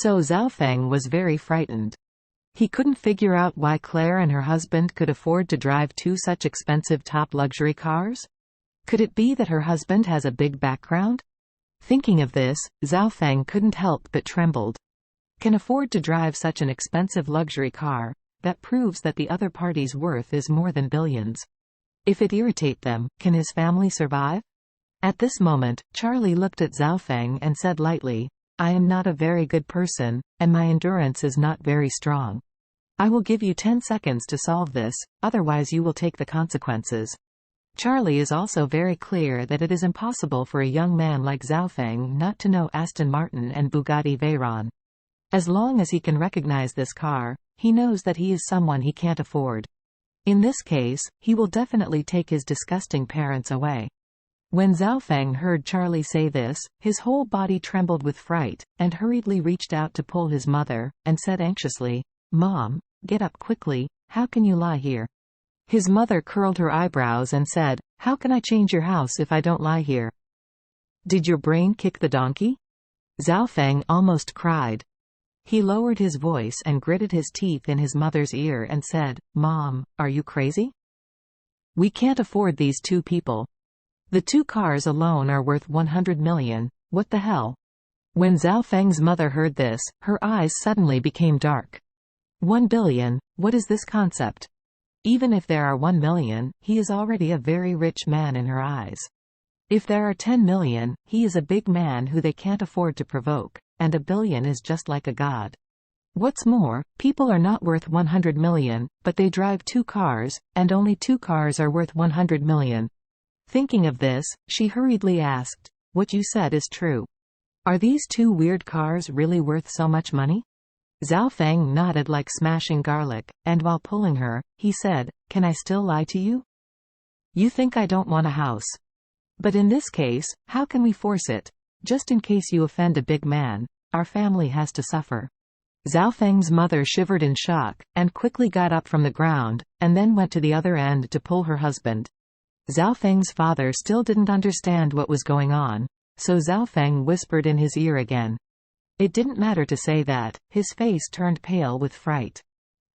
So Zhao Feng was very frightened. He couldn't figure out why Claire and her husband could afford to drive two such expensive top luxury cars. Could it be that her husband has a big background? Thinking of this, Zhao Feng couldn't help but trembled. Can afford to drive such an expensive luxury car? That proves that the other party's worth is more than billions. If it irritate them, can his family survive? At this moment, Charlie looked at Zhao Feng and said lightly, I am not a very good person, and my endurance is not very strong. I will give you 10 seconds to solve this, otherwise you will take the consequences. Charlie is also very clear that it is impossible for a young man like Zhao Feng not to know Aston Martin and Bugatti Veyron. As long as he can recognize this car, he knows that he is someone he can't afford. In this case, he will definitely take his disgusting parents away. When Zhao Feng heard Charlie say this, his whole body trembled with fright, and hurriedly reached out to pull his mother, and said anxiously, Mom, get up quickly, how can you lie here? His mother curled her eyebrows and said, How can I change your house if I don't lie here? Did your brain kick the donkey? Zhao Feng almost cried. He lowered his voice and gritted his teeth in his mother's ear and said, Mom, are you crazy? We can't afford these two people. The two cars alone are worth 100 million, what the hell? When Zhao Feng's mother heard this, her eyes suddenly became dark. 1 billion, what is this concept? Even if there are 1 million, he is already a very rich man in her eyes. If there are 10 million, he is a big man who they can't afford to provoke, and a billion is just like a god. What's more, people are not worth 100 million, but they drive two cars, and only two cars are worth 100 million. Thinking of this, she hurriedly asked, What you said is true. Are these two weird cars really worth so much money? Zhao Feng nodded like smashing garlic, and while pulling her, he said, Can I still lie to you? You think I don't want a house. But in this case, how can we force it? Just in case you offend a big man, our family has to suffer. Zhao Feng's mother shivered in shock, and quickly got up from the ground, and then went to the other end to pull her husband. Zhao Feng's father still didn't understand what was going on, so Zhao Feng whispered in his ear again. It didn't matter to say that, his face turned pale with fright.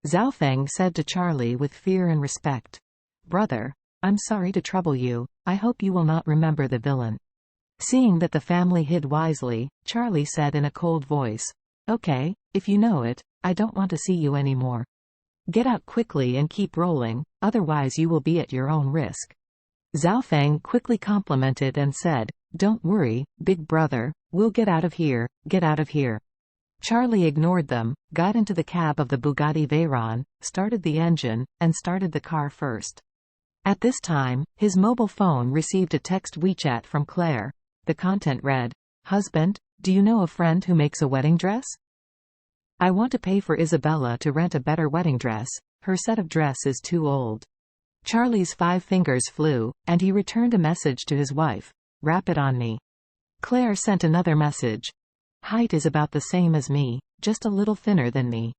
Zhao Feng said to Charlie with fear and respect, Brother, I'm sorry to trouble you, I hope you will not remember the villain. Seeing that the family hid wisely, Charlie said in a cold voice, Okay, if you know it, I don't want to see you anymore. Get out quickly and keep rolling, otherwise you will be at your own risk. Zhao Feng quickly complimented and said, Don't worry, big brother, we'll get out of here, get out of here. Charlie ignored them, got into the cab of the Bugatti Veyron, started the engine, and started the car first. At this time, his mobile phone received a text WeChat from Claire. The content read, Husband, do you know a friend who makes a wedding dress? I want to pay for Isabella to rent a better wedding dress, her set of dress is too old. Charlie's 5 fingers flew, and he returned a message to his wife, Wrap it on me. Claire sent another message. Height is about the same as me, just a little thinner than me.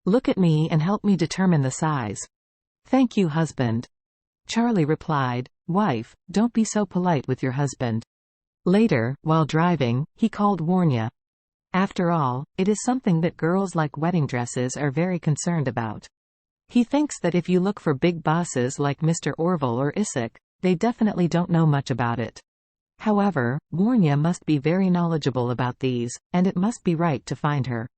Look at me and help me determine the size. Thank you, husband. Charlie replied, Wife, don't be so polite with your husband. Later, while driving, he called Warnya. After all, it is something that girls like wedding dresses are very concerned about. He thinks that if you look for big bosses like Mr. Orville or Isaac, they definitely don't know much about it. However, Warnya must be very knowledgeable about these, and it must be right to find her.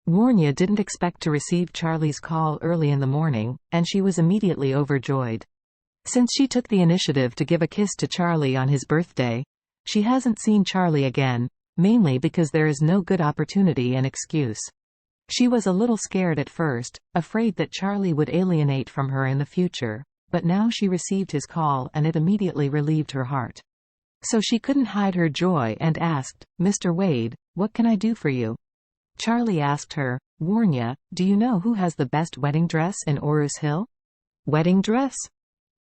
Warnya didn't expect to receive Charlie's call early in the morning, and she was immediately overjoyed. Since she took the initiative to give a kiss to Charlie on his birthday, she hasn't seen Charlie again, mainly because there is no good opportunity and excuse. She was a little scared at first, afraid that Charlie would alienate from her in the future, but now she received his call and it immediately relieved her heart. So she couldn't hide her joy and asked, Mr. Wade, what can I do for you? Charlie asked her, Warnya, do you know who has the best wedding dress in Orus Hill? Wedding dress?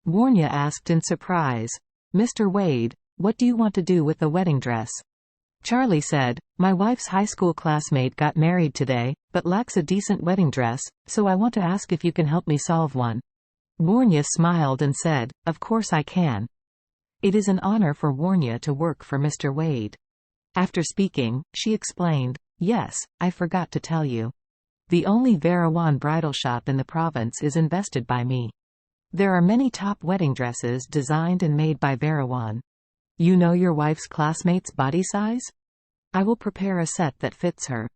Warnya asked in surprise. Mr. Wade, what do you want to do with the wedding dress? Charlie said, My wife's high school classmate got married today, but lacks a decent wedding dress, so I want to ask if you can help me solve one. Warnya smiled and said, Of course I can. It is an honor for Warnya to work for Mr. Wade. After speaking, she explained, Yes, I forgot to tell you. The only Verawan bridal shop in the province is invested by me. There are many top wedding dresses designed and made by Verawan. You know your wife's classmate's body size? I will prepare a set that fits her.